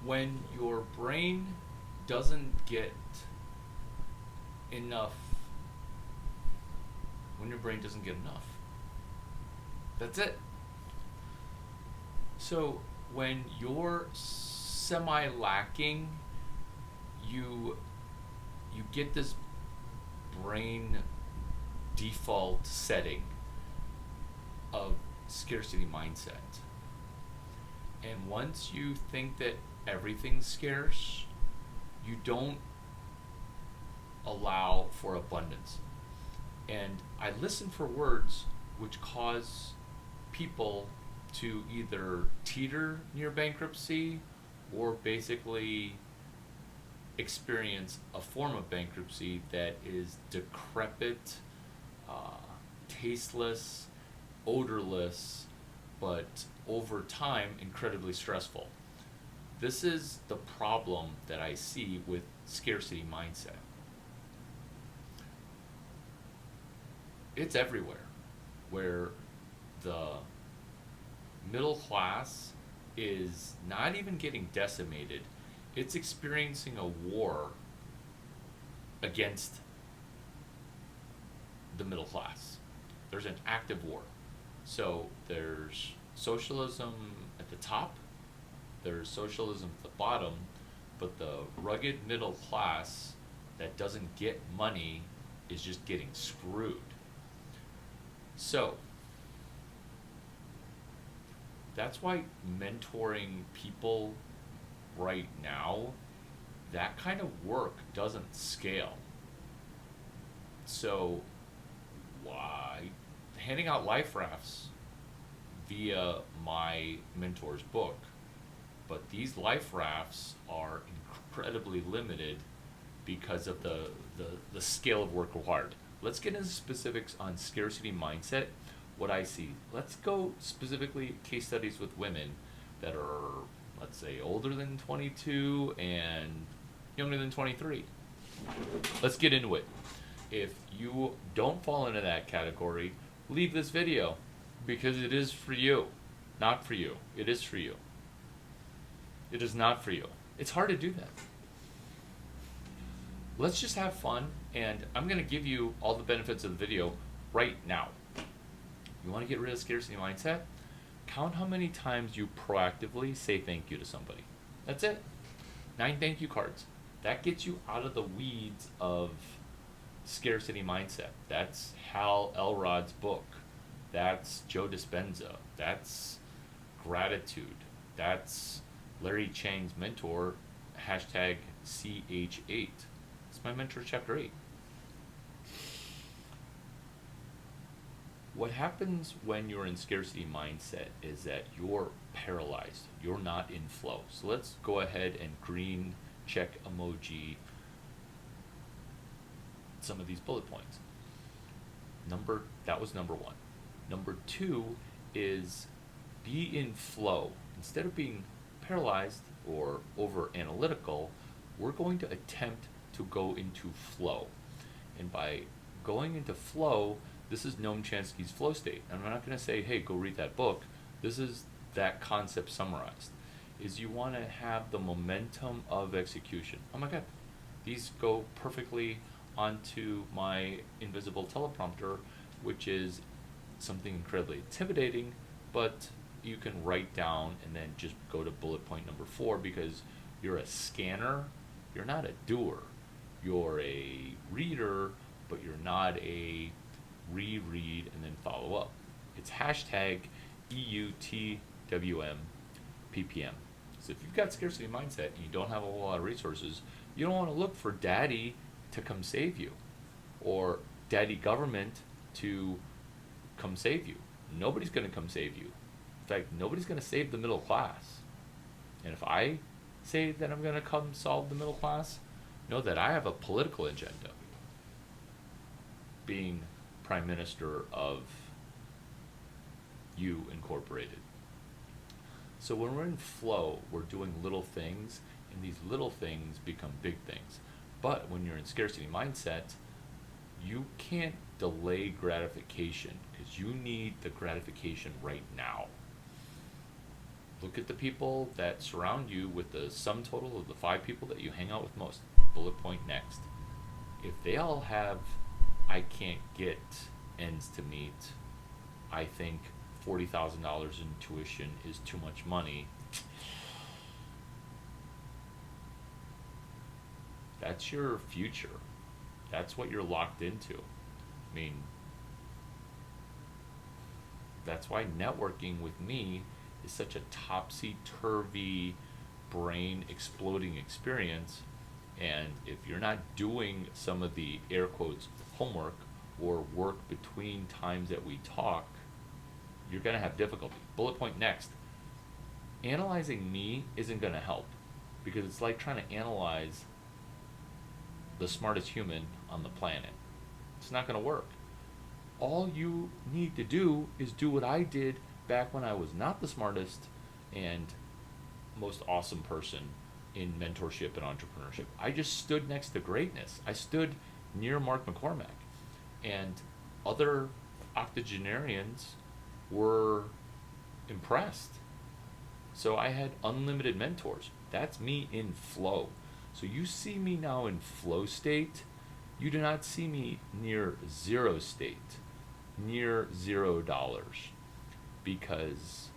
when your brain doesn't get enough, when your brain doesn't get enough, that's it. So when you're semi lacking, you you get this brain default setting of scarcity mindset. And once you think that everything's scarce, you don't allow for abundance. And I listen for words which cause people to either teeter near bankruptcy or basically experience a form of bankruptcy that is decrepit, uh, tasteless, odorless, but over time incredibly stressful. This is the problem that I see with scarcity mindset. It's everywhere, where the middle class is not even getting decimated, it's experiencing a war against the middle class. There's an active war. So there's socialism at the top, there's socialism at the bottom, but the rugged middle class that doesn't get money is just getting screwed. So that's why mentoring people right now, that kind of work doesn't scale. So why handing out life rafts via my mentor's book, but these life rafts are incredibly limited because of the scale of work required. Let's get into specifics on scarcity mindset, what I see. Let's go specifically case studies with women that are, let's say, older than 22 and younger than 23. Let's get into it. If you don't fall into that category, leave this video because it is for you. Not for you. It is for you. It is not for you. It's hard to do that. Let's just have fun, and I'm going to give you all the benefits of the video right now. You want to get rid of scarcity mindset? Count how many times you proactively say thank you to somebody. That's it. 9 thank you cards. That gets you out of the weeds of scarcity mindset. That's Hal Elrod's book. That's Joe Dispenza. That's gratitude. That's Larry Chang's mentor, hashtag CH8. It's my mentor, chapter 8. What happens when you're in scarcity mindset is that you're paralyzed. You're not in flow. So let's go ahead and green check emoji some of these bullet points. That was number 1. Number 2 is be in flow. Instead of being paralyzed or over analytical, we're going to attempt to go into flow. And by going into flow, this is Noam Chomsky's flow state. And I'm not going to say, hey, go read that book. This is that concept summarized. Is you want to have the momentum of execution. Oh my God, these go perfectly onto my invisible teleprompter, which is something incredibly intimidating, but you can write down and then just go to bullet point number 4 because you're a scanner, you're not a doer. You're a reader, but you're not a reread and then follow up. It's hashtag EUTWM PPM. So if you've got scarcity mindset and you don't have a whole lot of resources, you don't want to look for daddy to come save you or daddy government to come save you. Nobody's going to come save you. In fact, nobody's going to save the middle class. And if I say that I'm going to come solve the middle class, know that I have a political agenda. Being Prime Minister of You Incorporated. So when we're in flow, we're doing little things, and these little things become big things. But when you're in scarcity mindset, you can't delay gratification because you need the gratification right now. Look at the people that surround you with the sum total of the 5 people that you hang out with most. Bullet point next. If they all have, I can't get ends to meet, I think $40,000 in tuition is too much money, that's your future. That's what you're locked into. I mean, that's why networking with me is such a topsy-turvy, brain exploding experience. And if you're not doing some of the air quotes homework or work between times that we talk, you're going to have difficulty. Bullet point next. Analyzing me isn't going to help, because it's like trying to analyze the smartest human on the planet. It's not going to work. All you need to do is do what I did back when I was not the smartest and most awesome person in mentorship and entrepreneurship. I just stood next to greatness. I stood near Mark McCormack, and other octogenarians were impressed. So I had unlimited mentors. That's me in flow. So you see me now in flow state. You do not see me near zero state, near $0, because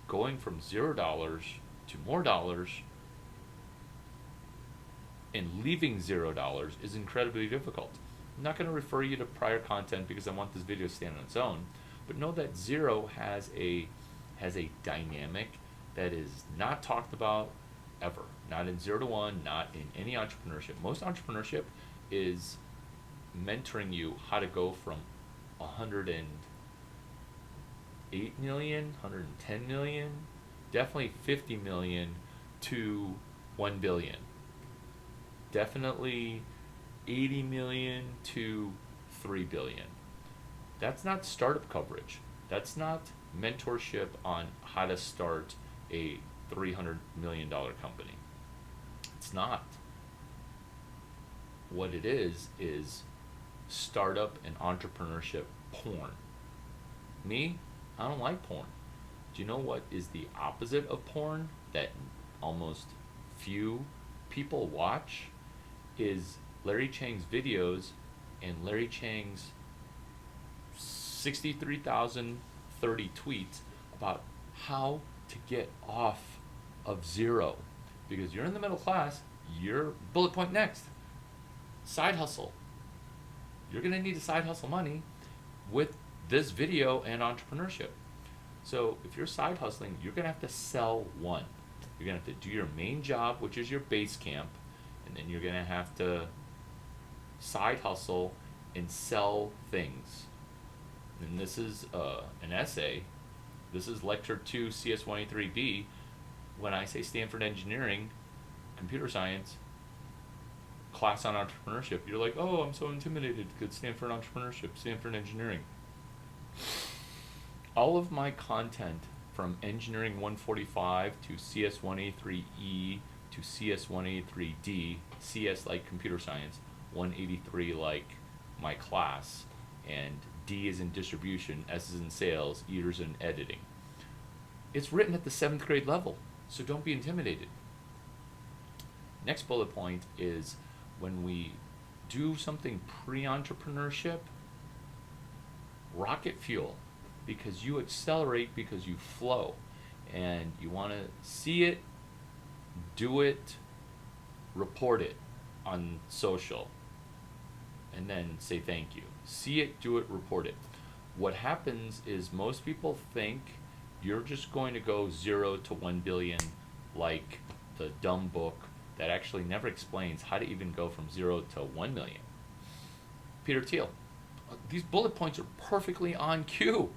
going from $0 to more dollars and leaving $0 is incredibly difficult. I'm not going to refer you to prior content because I want this video to stand on its own, but know that zero has a dynamic that is not talked about ever. Not in 0 to 1, not in any entrepreneurship. Most entrepreneurship is mentoring you how to go from 108 million, 110 million, definitely 50 million to 1 billion. Definitely 80 million to 3 billion. That's not startup coverage. That's not mentorship on how to start a $300 million company. It's not. What it is startup and entrepreneurship porn. Me, I don't like porn. Do you know what is the opposite of porn that almost few people watch? Is Larry Chang's videos and Larry Chang's 63,030 tweets about how to get off of zero. Because you're in the middle class, you're bullet point next. Side hustle. You're going to need to side hustle money with this video and entrepreneurship. So if you're side hustling, you're going to have to sell one. You're going to have to do your main job, which is your base camp, and then you're going to have to side hustle and sell things. And this is an essay. This is Lecture 2, CS183B. When I say Stanford Engineering, Computer Science, class on entrepreneurship, you're like, oh, I'm so intimidated because Stanford Entrepreneurship, Stanford Engineering. All of my content from Engineering 145 to CS183E to CS183D, CS like Computer Science, 183 like my class, and D is in distribution, S is in sales, E is in editing. It's written at the 7th grade level, so don't be intimidated. Next bullet point is when we do something pre-entrepreneurship, rocket fuel, because you accelerate, because you flow, and you want to see it, do it, report it on social, and then say thank you. See it, do it, report it. What happens is most people think you're just going to go 0 to 1 billion like the dumb book that actually never explains how to even go from 0 to 1 million. Peter Thiel. These bullet points are perfectly on cue.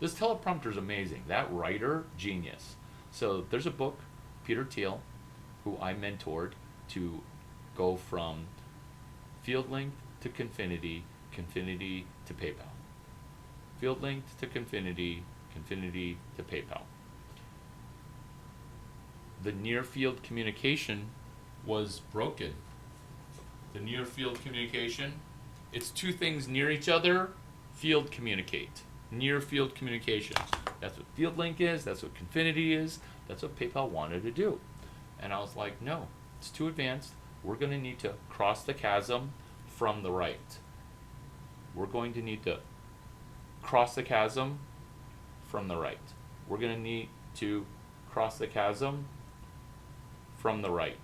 This teleprompter is amazing. That writer, genius. So there's a book, Peter Thiel, who I mentored to go from field length to Confinity, Confinity to PayPal. Field length to Confinity, Confinity to PayPal. The near field communication was broken. The near field communication, it's two things near each other, field communicate. Near field communication. That's what FieldLink is. That's what Confinity is. That's what PayPal wanted to do. And I was like, no, it's too advanced. We're going to need to cross the chasm from the right. We're going to need to cross the chasm from the right. We're going to need to cross the chasm from the right.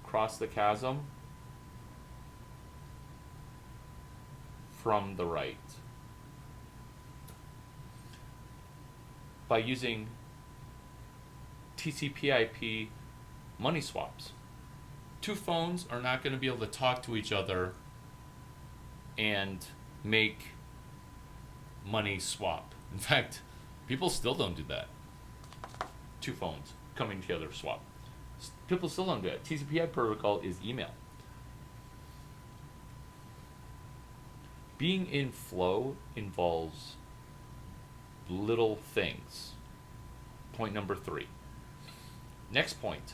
Cross the chasm from the right. By using TCP/IP money swaps. Two phones are not going to be able to talk to each other and make money swap. In fact, people still don't do that. Two phones coming together swap. People still don't do that. TCP/IP protocol is email. Being in flow involves little things. Point number 3. Next point.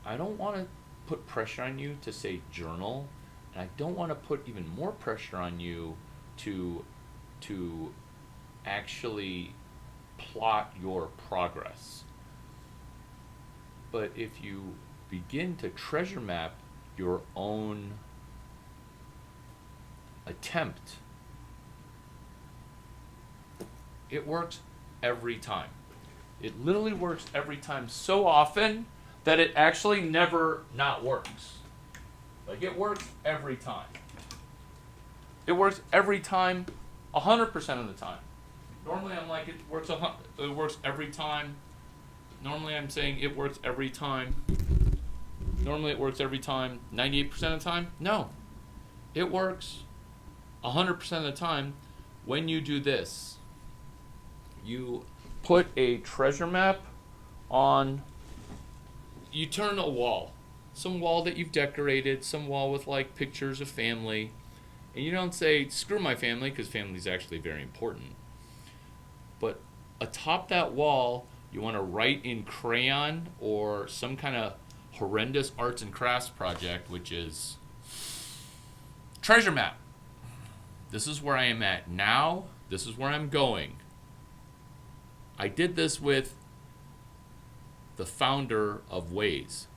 I don't want to put pressure on you to say journal, and I don't want to put even more pressure on you to actually plot your progress. But if you begin to treasure map your own attempt, it works every time. It literally works every time so often that it actually never not works. Like, it works every time. It works every time, 100% of the time. Normally I'm like, it works every time. Normally I'm saying it works every time. Normally it works every time, 98% of the time. No, it works 100% of the time when you do this. You put a treasure map on, you turn a wall, some wall that you've decorated, some wall with like pictures of family, and you don't say, screw my family, because family is actually very important. But atop that wall, you want to write in crayon or some kind of horrendous arts and crafts project, which is treasure map. This is where I am at now. This is where I'm going. I did this with the founder of Waze.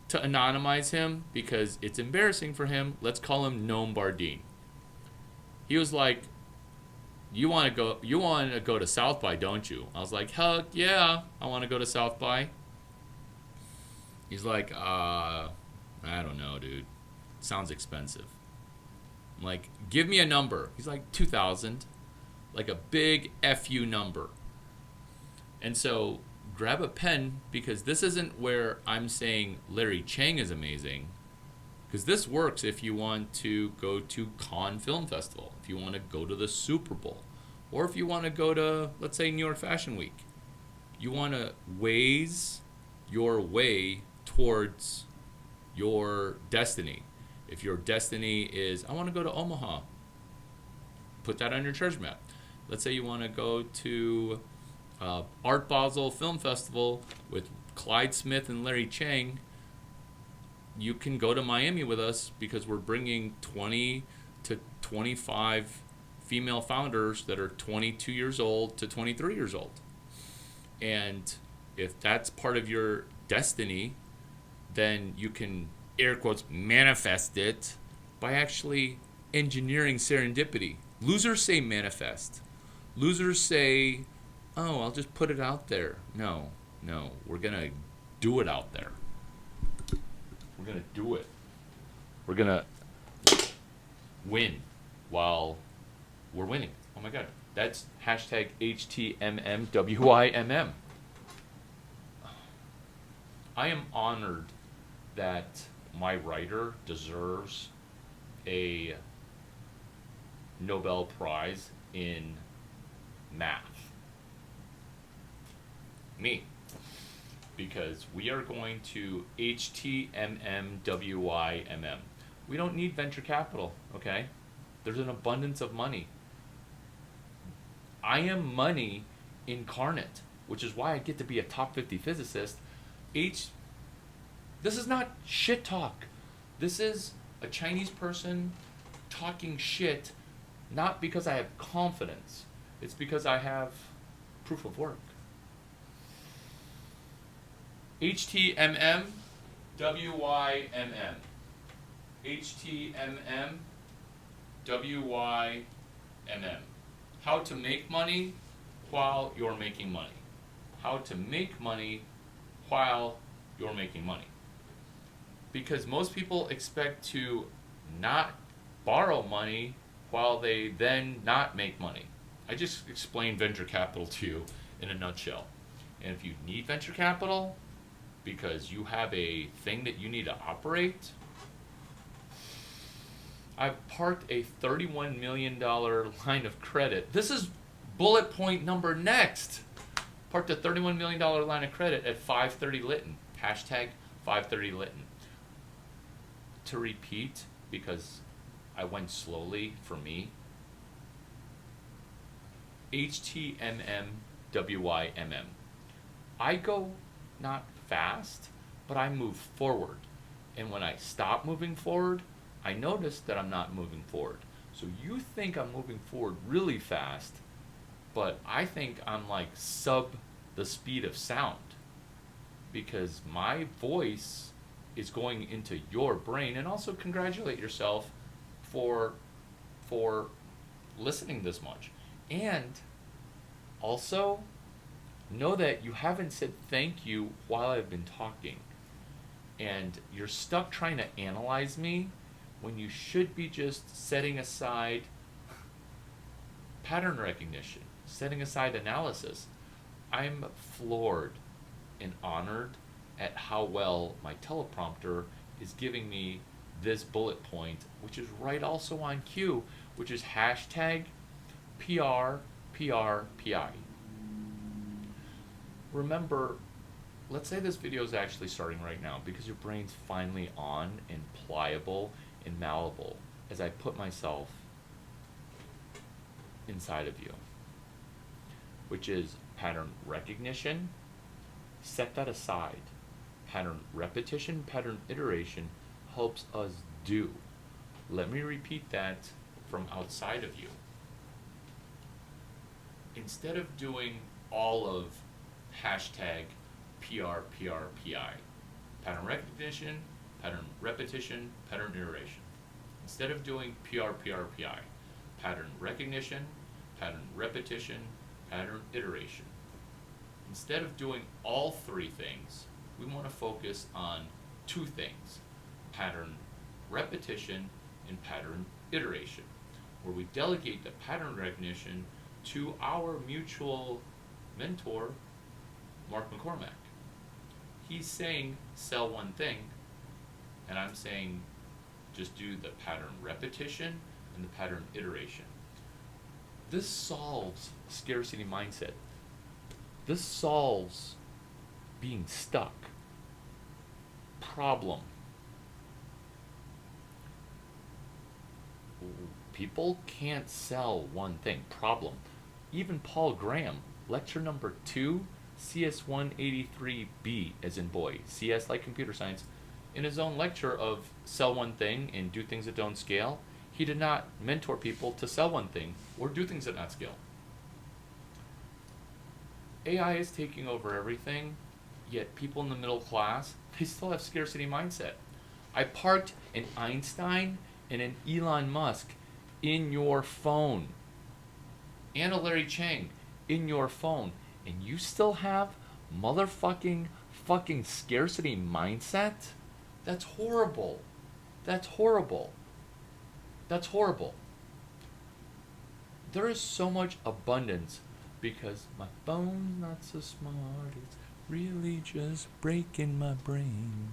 To anonymize him, because it's embarrassing for him, let's call him Noam Bardeen. He was like, you want to go to South by, don't you? I was like, heck yeah, I want to go to South by. He's like, I don't know, dude. Sounds expensive. I'm like, give me a number. He's like, 2,000. Like a big FU number. And so grab a pen, because this isn't where I'm saying Larry Chang is amazing. Because this works if you want to go to Cannes Film Festival, if you want to go to the Super Bowl, or if you want to go to, let's say, New York Fashion Week. You want to Waze your way towards your destiny. If your destiny is, I want to go to Omaha, put that on your treasure map. Let's say you want to go to Art Basel Film Festival with Clyde Smith and Larry Chang. You can go to Miami with us, because we're bringing 20 to 25 female founders that are 22 years old to 23 years old. And if that's part of your destiny, then you can, air quotes, manifest it by actually engineering serendipity. Losers say manifest. Losers say, oh, I'll just put it out there. No, we're going to do it out there. We're going to do it. We're going to win while we're winning. Oh my God. That's hashtag HTMMWIMM. I am honored that my writer deserves a Nobel Prize in math. Me. Because we are going to HTMMWIMM. We don't need venture capital, okay? There's an abundance of money. I am money incarnate, which is why I get to be a top 50 physicist. This is not shit talk. This is a Chinese person talking shit, not because I have confidence. It's because I have proof of work. HTMM, WYMM. HTMM, WYMM. How to make money while you're making money. How to make money while you're making money. Because most people expect to not borrow money while they then not make money. I just explained venture capital to you in a nutshell. And if you need venture capital because you have a thing that you need to operate, I've parked a $31 million line of credit. This is bullet point number next. Parked a $31 million line of credit at 530 Lytton. Hashtag 530 Lytton. To repeat, because I went slowly for me, HTMMWYMM. I go not fast, but I move forward. And when I stop moving forward, I notice that I'm not moving forward. So you think I'm moving forward really fast, but I think I'm like sub the speed of sound, because my voice is going into your brain. And also congratulate yourself for listening this much. And also know that you haven't said thank you while I've been talking. And you're stuck trying to analyze me when you should be just setting aside pattern recognition, setting aside analysis. I'm floored and honored at how well my teleprompter is giving me this bullet point, which is right also on cue, which is hashtag PRPRPI. Remember, let's say this video is actually starting right now because your brain's finally on and pliable and malleable as I put myself inside of you, which is pattern recognition. Set that aside. Pattern repetition, pattern iteration helps us do. Let me repeat that from outside of you. Instead of doing all of hashtag PRPRPI, pattern recognition, pattern repetition, pattern iteration. Instead of doing PRPRPI, pattern recognition, pattern repetition, pattern iteration. Instead of doing all three things, we want to focus on two things: pattern repetition and pattern iteration, where we delegate the pattern recognition to our mutual mentor, Mark McCormack. He's saying sell one thing, and I'm saying just do the pattern repetition and the pattern iteration. This solves scarcity mindset. This solves being stuck. Problem. People can't sell one thing. Problem. Even Paul Graham, lecture number 2, CS 183B, as in boy, CS like computer science, in his own lecture of sell one thing and do things that don't scale, he did not mentor people to sell one thing or do things that not scale. AI is taking over everything, yet people in the middle class, they still have scarcity mindset. I parked an Einstein and an Elon Musk in your phone, and a Larry Chang in your phone, and you still have motherfucking fucking scarcity mindset? That's horrible. That's horrible. That's horrible. There is so much abundance because my phone's not so smart. It's really just breaking my brain.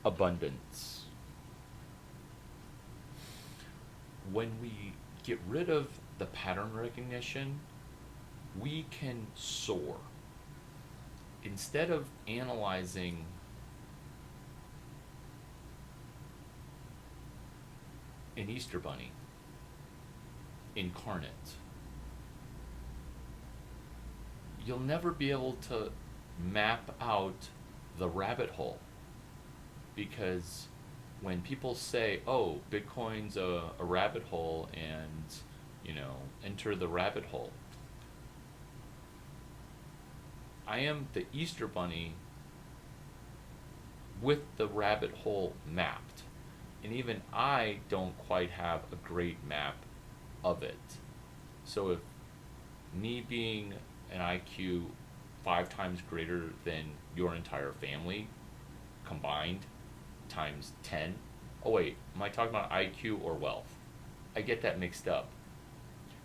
Abundance. When we get rid of the pattern recognition, we can soar. Instead of analyzing an Easter bunny incarnate, you'll never be able to map out the rabbit hole. Because when people say, oh, Bitcoin's a rabbit hole and, enter the rabbit hole, I am the Easter Bunny with the rabbit hole mapped. And even I don't quite have a great map of it. So if me being an IQ 5 times greater than your entire family combined times 10, oh wait, am I talking about IQ or wealth? I get that mixed up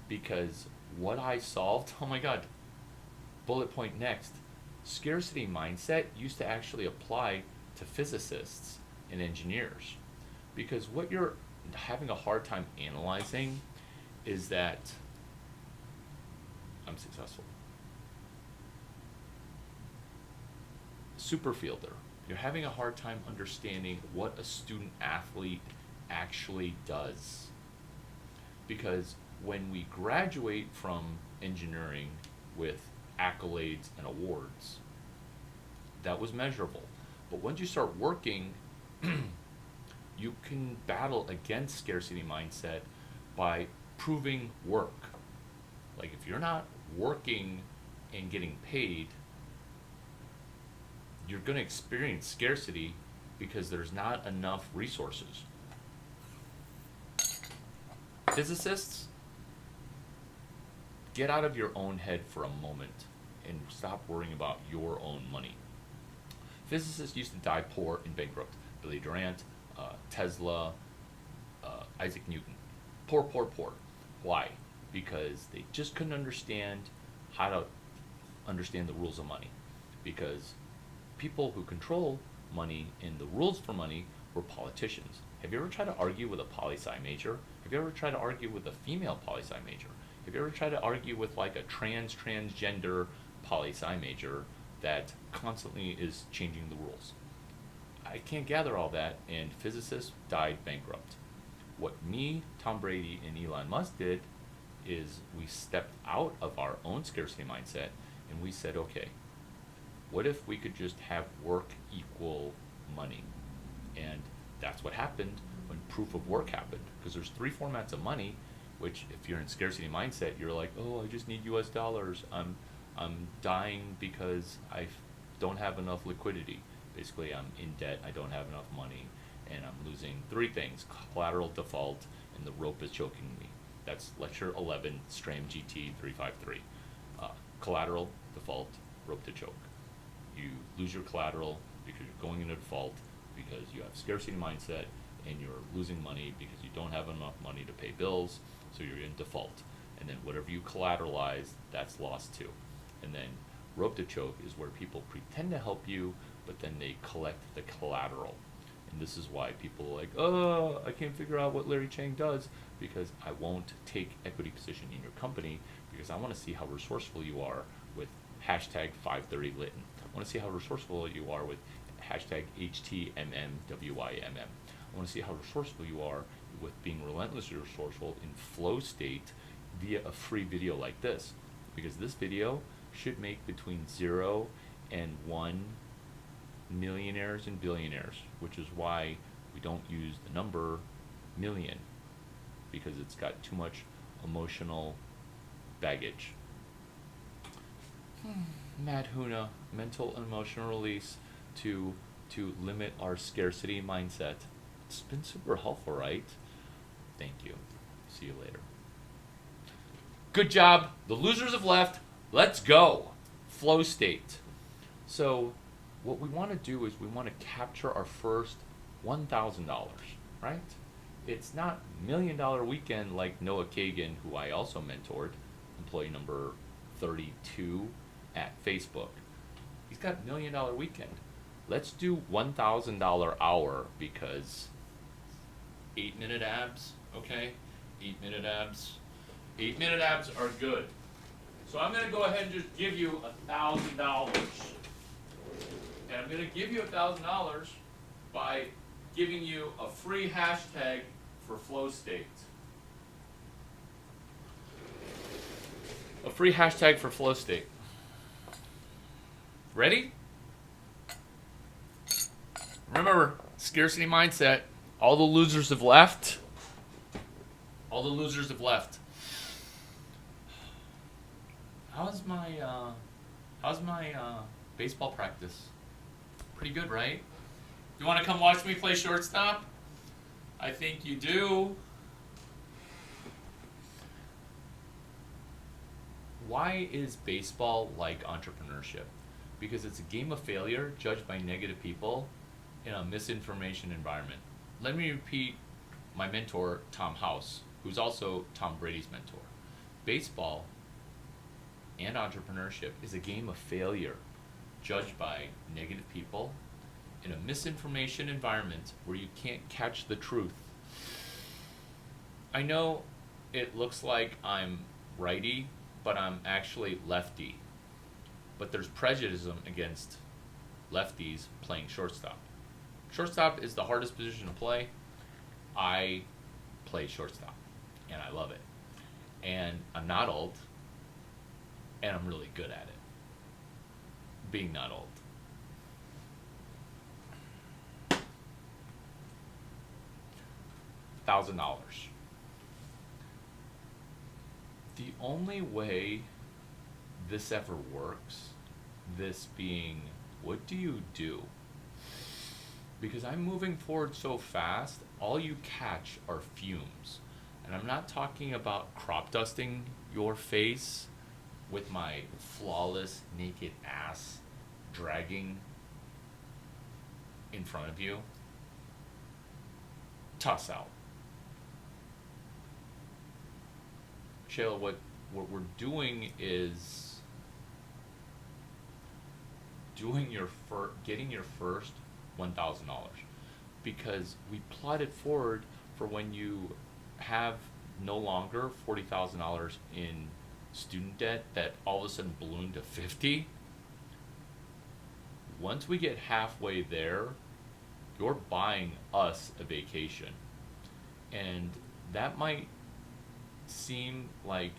because what I solved, oh my god, bullet point next, scarcity mindset used to actually apply to physicists and engineers, because what you're having a hard time analyzing is that I'm successful. Super fielder, you're having a hard time understanding what a student athlete actually does, because when we graduate from engineering with accolades and awards, that was measurable. But once you start working, you can battle against scarcity mindset by proving work. Like if you're not working and getting paid, you're going to experience scarcity because there's not enough resources. Physicists, get out of your own head for a moment and stop worrying about your own money. Physicists used to die poor and bankrupt. Billy Durant, Tesla, Isaac Newton. Poor, poor, poor. Why? Because they just couldn't understand how to understand the rules of money. Because people who control money and the rules for money were politicians. Have you ever tried to argue with a poli-sci major? Have you ever tried to argue with a female poli-sci major? Have you ever tried to argue with like a transgender poli-sci major that constantly is changing the rules? I can't gather all that, and physicists died bankrupt. What me, Tom Brady, and Elon Musk did is we stepped out of our own scarcity mindset and we said, okay, what if we could just have work equal money? And that's what happened when proof of work happened, because there's 3 formats of money, which if you're in scarcity mindset, you're like, oh, I just need US dollars. I'm dying because I don't have enough liquidity. Basically, I'm in debt, I don't have enough money, and I'm losing 3 things: collateral, default, and the rope is choking me. That's lecture 11, Stram GT 353. Collateral, default, rope to choke. You lose your collateral because you're going into default because you have scarcity mindset, and you're losing money because you don't have enough money to pay bills, so you're in default. And then whatever you collateralize, that's lost too. And then rope to choke is where people pretend to help you, but then they collect the collateral. And this is why people are like, oh, I can't figure out what Larry Chang does, because I won't take equity position in your company because I want to see how resourceful you are with hashtag 530 Litton. I want to see how resourceful you are with hashtag HTMMWIMM. I want to see how resourceful you are with being relentlessly resourceful in flow state via a free video like this, because this video should make between 0 and 1 millionaires and billionaires, which is why we don't use the number million, because it's got too much emotional baggage. Mad Huna, mental and emotional release to limit our scarcity mindset. It's been super helpful, right? Thank you. See you later. Good job. The losers have left. Let's go. Flow state. So what we want to do is we want to capture our first $1,000, right? It's not $1 million weekend like Noah Kagan, who I also mentored, employee number 32 at Facebook. He's got $1 million weekend. Let's do $1,000 hour, because 8-minute abs, okay? 8-minute abs. 8-minute abs are good. So I'm going to go ahead and just give you $1,000. And I'm going to give you $1,000 by giving you a free hashtag for flow state. A free hashtag for flow state. Ready? Remember, scarcity mindset. All the losers have left. All the losers have left. How's my baseball practice? Pretty good, right? You want to come watch me play shortstop? I think you do. Why is baseball like entrepreneurship? Because it's a game of failure judged by negative people in a misinformation environment. Let me repeat my mentor, Tom House, who's also Tom Brady's mentor. Baseball and entrepreneurship is a game of failure judged by negative people in a misinformation environment where you can't catch the truth. I know it looks like I'm righty, but I'm actually lefty. But there's prejudice against lefties playing shortstop. Shortstop is the hardest position to play. I play shortstop, and I love it. And I'm not old, and I'm really good at it. Being not old. $1,000. The only way this ever works, this being, what do you do? Because I'm moving forward so fast, all you catch are fumes. And I'm not talking about crop dusting your face with my flawless naked ass dragging in front of you. Toss out. Shayla, what we're doing is getting your first $1,000, because we plotted forward for when you have no longer $40,000 in student debt that all of a sudden ballooned to 50. Once we get halfway there, you're buying us a vacation, and that might seem like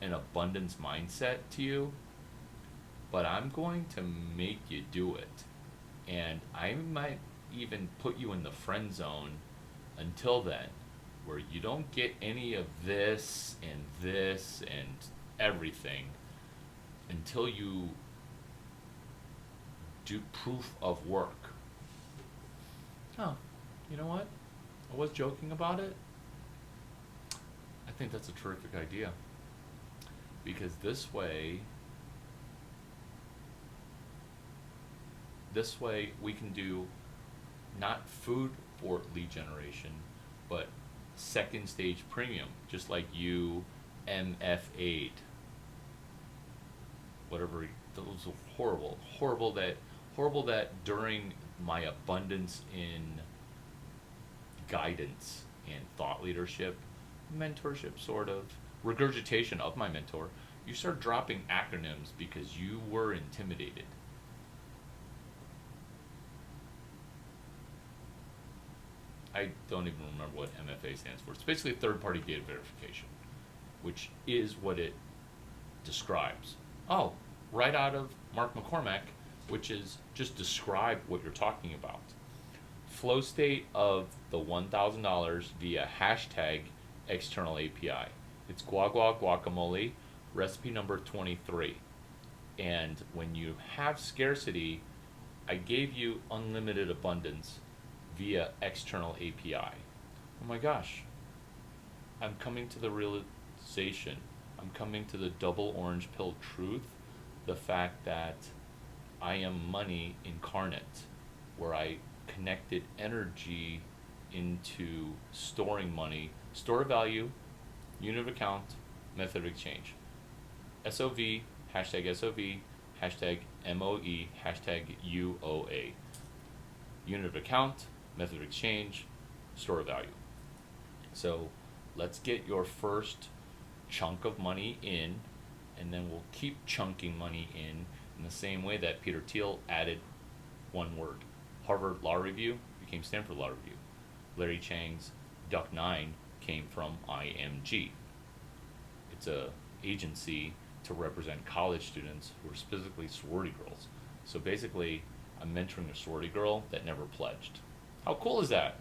an abundance mindset to you, but I'm going to make you do it. And I might even put you in the friend zone until then, where you don't get any of this and everything until you do proof of work. Oh, you know what? I was joking about it. I think that's a terrific idea, because this way we can do not food for lead generation, but second stage premium, just like you MFA'd. Whatever, those are horrible that during my abundance in guidance and thought leadership, mentorship sort of, regurgitation of my mentor, you start dropping acronyms because you were intimidated. I don't even remember what MFA stands for. It's basically third-party data verification, which is what it describes. Oh, right out of Mark McCormack, which is just describe what you're talking about. Flow state of the $1,000 via hashtag external API. It's guacamole, recipe number 23. And when you have scarcity, I gave you unlimited abundance via external API. Oh my gosh. I'm coming to the realization. I'm coming to the double orange pill truth. The fact that I am money incarnate, where I connected energy into storing money, store value, unit of account, method of exchange. SOV, hashtag SOV, hashtag MOE, hashtag UOA. Unit of account, method of exchange, store of value. So let's get your first chunk of money in, and then we'll keep chunking money in the same way that Peter Thiel added one word. Harvard Law Review became Stanford Law Review. Larry Chang's Duck 9 came from IMG. It's a agency to represent college students who are specifically sorority girls. So basically, I'm mentoring a sorority girl that never pledged. How cool is that?